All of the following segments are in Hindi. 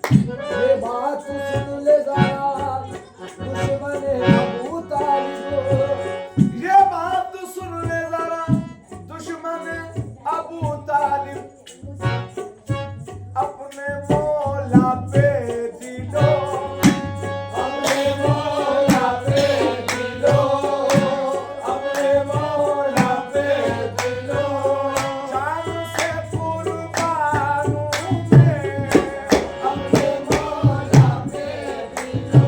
ये बात तू सुन ले जरा दुश्मन अबू तालिब, ये बात सुन ले जरा दुश्मन अबू तालिब, अपने मौला पे दिलो, अपने मौला पे दिलो, अपने मौला पे दिलो, जान से कुर्बान हूँ मैं, अपने मौला पे दिलो,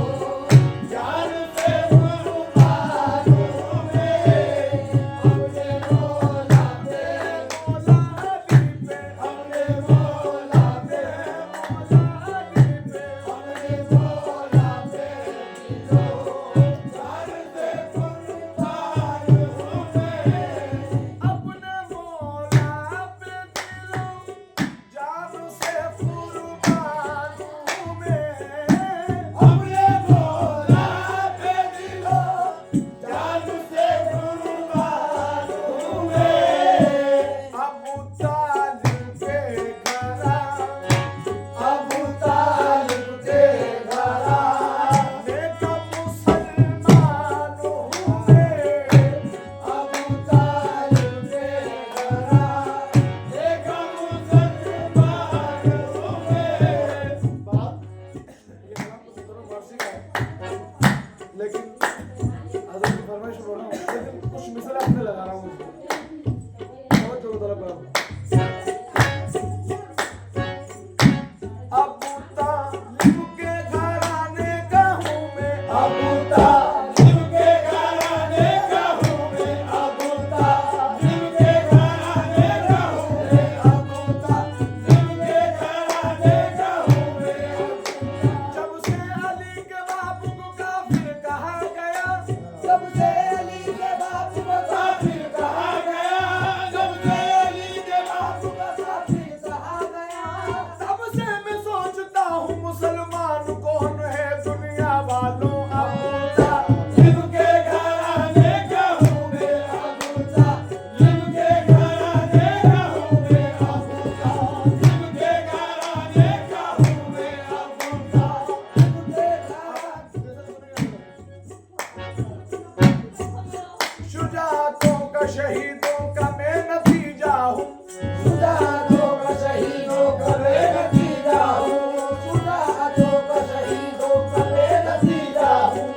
जान से कुर्बान हूँ मैं, अपने मौला पे, मौला अली पे, अपने मौला पे, अपने मौला पे दिलो, जान से कुर्बान हूँ मैं, अपने मौला पे दिलो, जान से कुर्बान हूँ मैं, अपने मौला पे दिलो, जान से कुर्बान हूँ मैं, अबू तालिब के घराने अबू तालिब के घराने का मुसलमान हूँ मैं, अबू तालिब के घराने का मुसलमान हूँ मैं। बाप, ये कलाम तो दोनों फारसी का है, लेकिन हज़रत की फरमाइश बोल रहा हूँ, लेकिन कुछ मिसल अपने लगा रहा हूँ उसमें। बहुत जोर तलब कर रहा हूँ। अबू तालिब के घराने का हूँ मैं, अबू तालिब के घराने का हूँ मैं, अबू तालिब के घराने का हूँ मैं, अबू तालिब के घराने का हूँ मैं। जब से अली के बाप को काफिर कहा गया, जब से अली के बाप को काफिर कहा गया, जब से अली के बाप को काफिर कहा गया, तब से मैं सोचता हूँ मुसलमान कौन है दुनिया वालों। अबू तालिब के घराने का हूँ मैं, अबू तालिब के घराने का हूँ मैं, अबू तालिब के घराने का हूँ मैं, अबू तालिब के घराने। शुजातों का शहीदों का मैं नतीजा हूँ, शुजातों का शहीदों का मैं नतीजा हूँ, शुजातों का शहीदों का मैं नतीजा हूँ,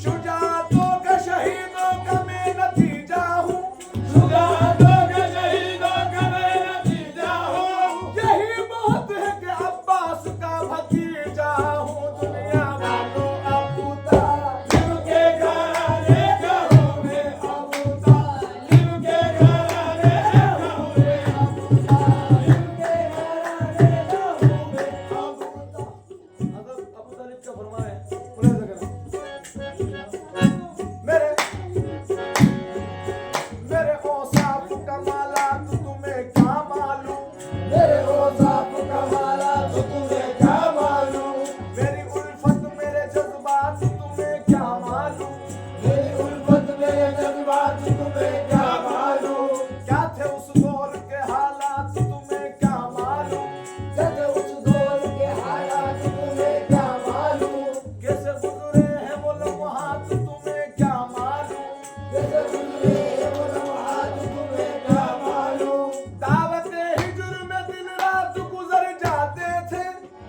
शुजातों का शहीदों का मैं नतीजा हूँ, शुजातों का शहीदों का मैं नतीजा हूँ। यही बहुत है कि अब्बास का भतीजा हूँ दुनिया वालों। अबू तालिब के घराने का हूँ मैं, अबू तालिब के घराने का हूँ मैं, अबू तालिब के घराने का हूँ मैं, अबू तालिब। अबू तालिब का फरमान है, मुलाहिजा करें। मेरे मेरे औसाफ कमालात तुम्हें क्या मालूम, मेरे औसाफ कमालात तुम्हें क्या मालूम, मेरी उल्फत मेरे जज्बात तुम्हें क्या मालूम, मेरी उल्फत मेरे जज्बात तुम्हें क्या मालूम, क्या थे उस दौर के हालात तुम्हें क्या मालूम, जब उस दौर के हालात तुम्हें क्या मालूम, कैसे गुजरे हैं वो लम्हात तुम्हें क्या मालूम, कैसे गुजरे वो लम्हात तुम्हें क्या मालूम। दावत हिजर में दिन रात गुजर जाते थे,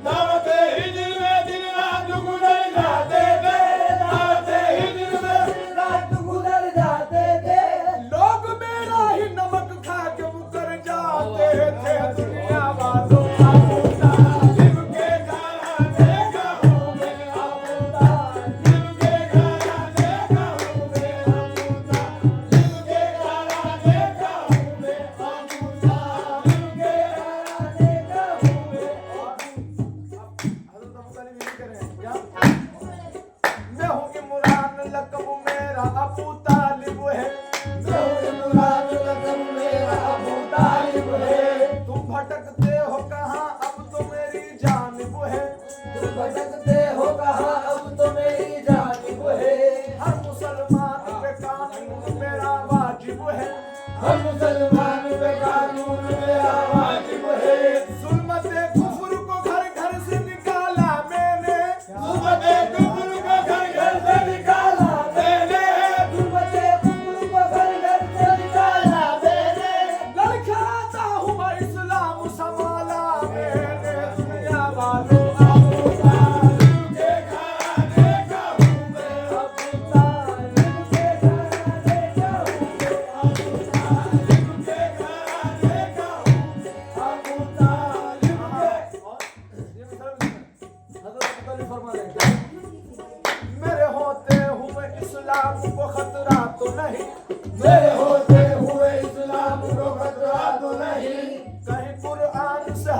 दावत हिजर में दिन रात गुजर जाते थे, दावत हिजर में दिन रात गुजर जाते थे, लोग मेरा ही नमक खा के मुकर जाते थे दुनिया वालों। अबू तालिब के घराने का हूँ मैं, अबू तालिब के घराने का हूँ मैं, अबू तालिब के घराने का हूँ मैं, अबू तालिब के घराने का हूँ मैं। हज़रत अबू तालिब यही कह रहे हैं क्या? मैं हूँ इमरान लक़ब मेरा अबू तालिब है, मैं हूँ इमरान लक़ब मेरा अबू तालिब है, तुम भटकते हो कहाँ अब तो मेरी जानिब है, तुम भटकते हो कहाँ अब तो मेरी जानिब है, हर मुसलमान पे कानून मेरा वाजिब है, हर मुसलमान पे कानून मेरा वाजिब है, जुल्मत कुफ्र को घर घर से निकाला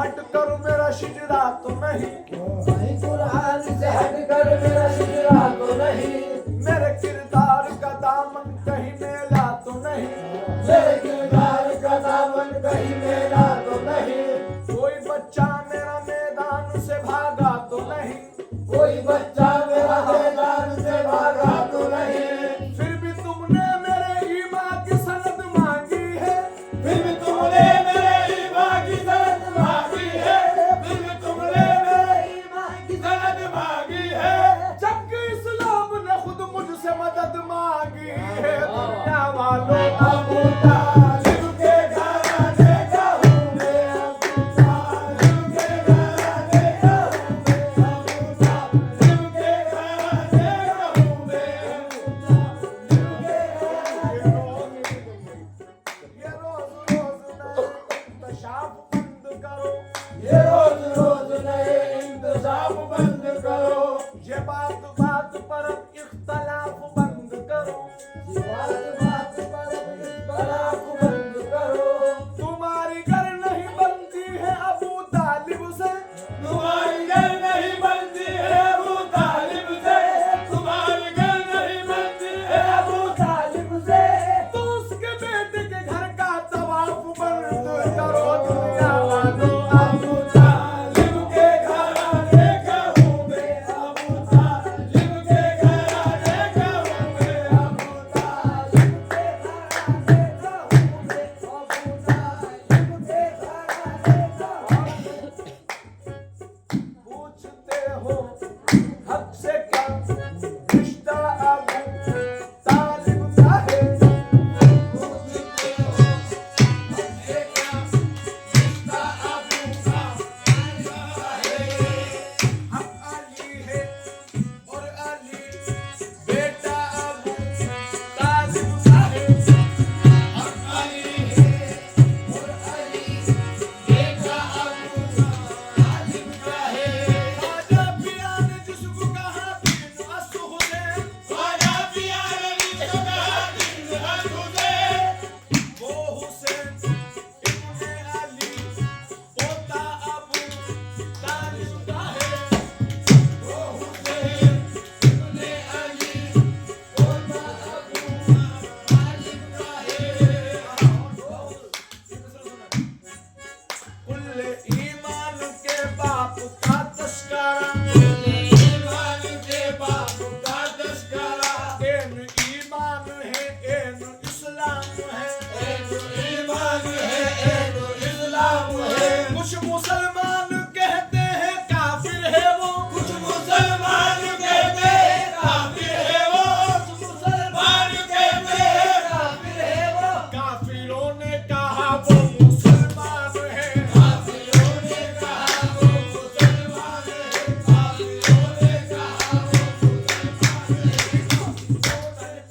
हट कर मेरा शिजरा तो नहीं, कहीं कुरान से हटकर मेरा शिजरा तो नहीं, मेरे किरदार का दामन कहीं मेला तो नहीं, मेरे किरदार का दामन कहीं मेला तो नहीं, कोई बच्चा मेरा मैदान से भागा तो नहीं, कोई बच्चा मेरा मैदान से भागा तो नहीं, फिर भी तुमने मेरे ईमान की सनद मांगी है, फिर भी तुमने मेरे ईमान की सनद मांगी है, फिर भी तुमने मेरे ईमान की सनद मांगी है, जबकि इस्लाम ने खुद मुझसे मदद मांगी है। दुनिया वालों अबू तालिब के घराने का हूँ मैं, अबू तालिब के घराने का हूँ मैं, अबू तालिब के घराने का हूँ मैं, अबू तालिब के ये रोज रोज नए इंतशाफ बंद करो, ये रोज रोज नए इंतजाम बंद करो, ये बात बात पर अब इख्तलाफ बंद करो, ये बात पर इख्तलाफ बंद करो, तुम्हारी घर नहीं बनती है अबू तालिब से, तुम्हारी घर नहीं बनती है अबू तालिब से, तुम्हारी घर नहीं बनती है अबू तालिब से, तो उसके बेटे के घर का तवाफ बंद करो। दुनिया वालों अबू तालिब के घराने का हूँ मैं, अबू तालिब के घराने का हूँ मैं, अबू तालिब के घराने का हूँ मैं, अबू तालिब के घराने का हूँ मैं। पूछते हो हक से क्या रिश्ता अबू तालिब का है, हम अली है और अली बेटा अबू तालिब का है, ख्वाजा पिया ने जिसको कहा दीन असहुदे, वो हुसैन इब्ने अली पोता अबू तालिब का है, कुल्ले ईमान के बाप का तस्करा, एन ईमान है एन इस्लाम है, कुछ मुसलमान कहते हैं काफिर है वो, कुछ मुसलमान कहते हैं काफिर है वो, कुछ मुसलमान कहते हैं काफिर है वो, काफिरों ने कहा वो मुसलमान है, काफिरों ने कहा वो मुसलमान है, काफिरों ने कहा वो मुसलमान है।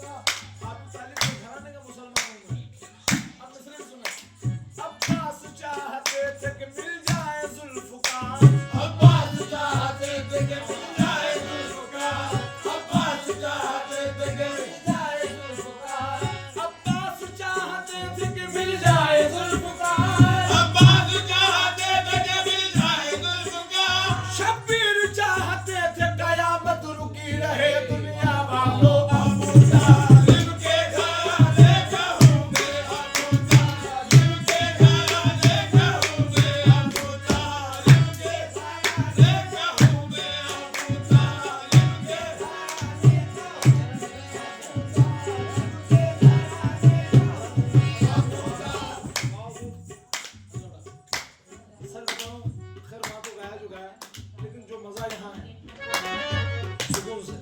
अबू तालिब के घराने का मुसलमान हूं मैं। अब मिसरे सुनो, अब्बास चाहते थे कि मिल जाए जुल्फ़कार, अब्बास चाहते थे कि मिल जाए जुल्फ़कार, अब्बास चाहते थे कि मिल जाए जुल्फ़कार, अब्बास चाहते थे कि मिल जाए जुल्फ़कार, अब्बास चाहते थे कि मिल जाए जुल्फ़कार, शब्बीर चाहते थे कयामत रुकी रहे। दुनिया वालों अबू तालिब के घराने का हूँ मैं, अबू तालिब के घराने का हूँ मैं, अबू तालिब के घराने का हूँ मैं, अबू तालिब के घराने सर बताओ, खैर वहाँ तो गाया जो गाया, लेकिन जो मजा यहाँ है सुकून से,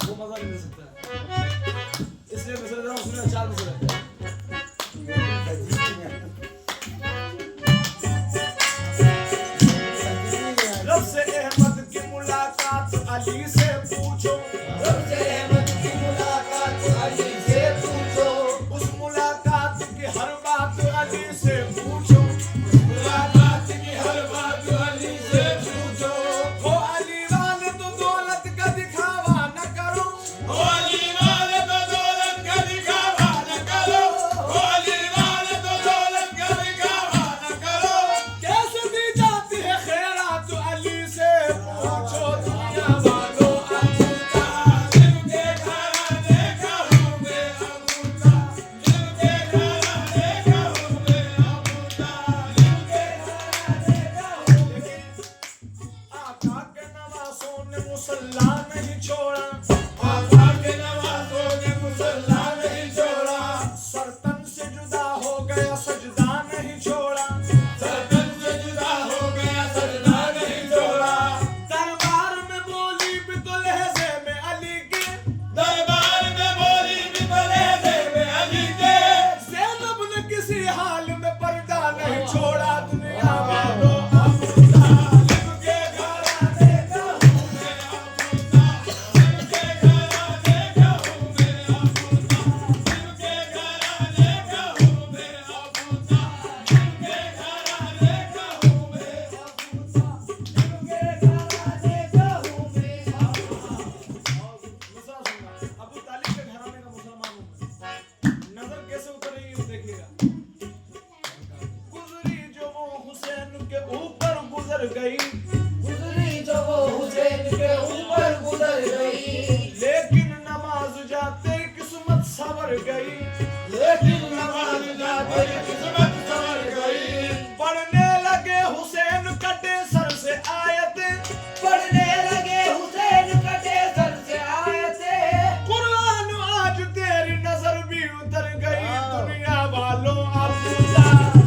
वो मजा नहीं मिल सकता है। इसलिए मिसरे जरा उसमें 4 मिसरे हैं। रब से अहमद की मुलाकात अली से पूछो, रब से अहमद की मुलाकात अली से पूछो, उस मुलाकात की हर बात अली से पूछो, मुलाकात की हर बात अली से गुजर गई, गुजरी जो वो हुसैन के ऊपर गुजर गई, लेकिन नमाज जाते किस्मत सवर गई, लेकिन नमाज जाते किस्मत संवर गई। पढ़ने लगे हुसैन कटे सर से आयत, पढ़ने लगे हुसैन कटे सर से आयते, कुरान आज तेरी नजर भी उतर गई, दुनिया वालों अब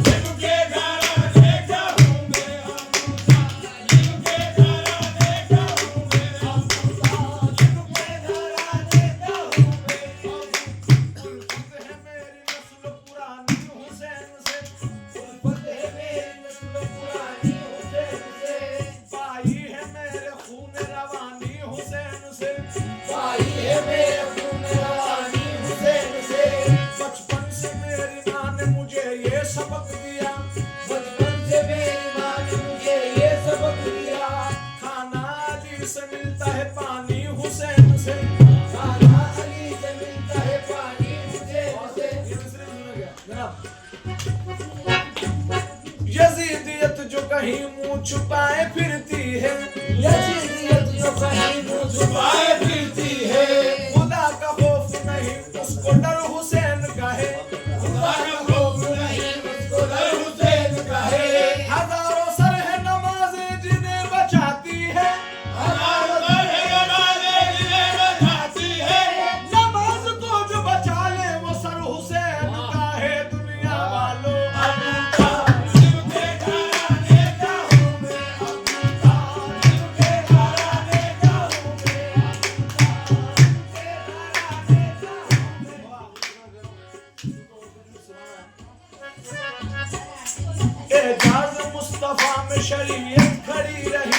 जिनके घराने का हूँ मैं अबूजा, जिनके घराने का हूँ मैं अबूजा, जिनके घराने का हूँ मैं अबूजा। है मेरी नस्ल पुरानी हुसैन से, उल्फत है मेरी नस्ल पुरानी हुसैन से, भाई है मेरे खून रवानी हुसैन से, भाई है मेरे खून रवानी हुसैन से। बचपन से मेरी माँ ने मुझे ये सबक दिया, बचपन से मेरी माँ ने मुझे ये सबक दिया, खाना अली से मिलता है पानी हुसैन से। खाना अली से मिलता है पानी हुसैन से। ये दूसरे में सुना गया जनाब। यजीदियत जो कहीं मुंह छुपाए फिरती है, यजीदियत जो कहीं मुँह छुपाए फिरती है, खुदा का खौफ नहीं उसको डर हुसैन का है, खुदा का खौफ नहीं उसको डर हुसैन का है। हजारों सर है नमाजें जिन्हें बचाती है, हजारों सर है नमाज़ें जिन्हें बचाती है, नमाज को जो बचा ले वो सर हुसैन का है, दुनिया वालों अबूजा, जिनके घराने का हूँ मैं अबूजा, जिनके घराने का हूँ मैं अबूजा, जिनके घराने का हूँ मैं। एजाज मुस्तफा में शरीयत खड़ी रही,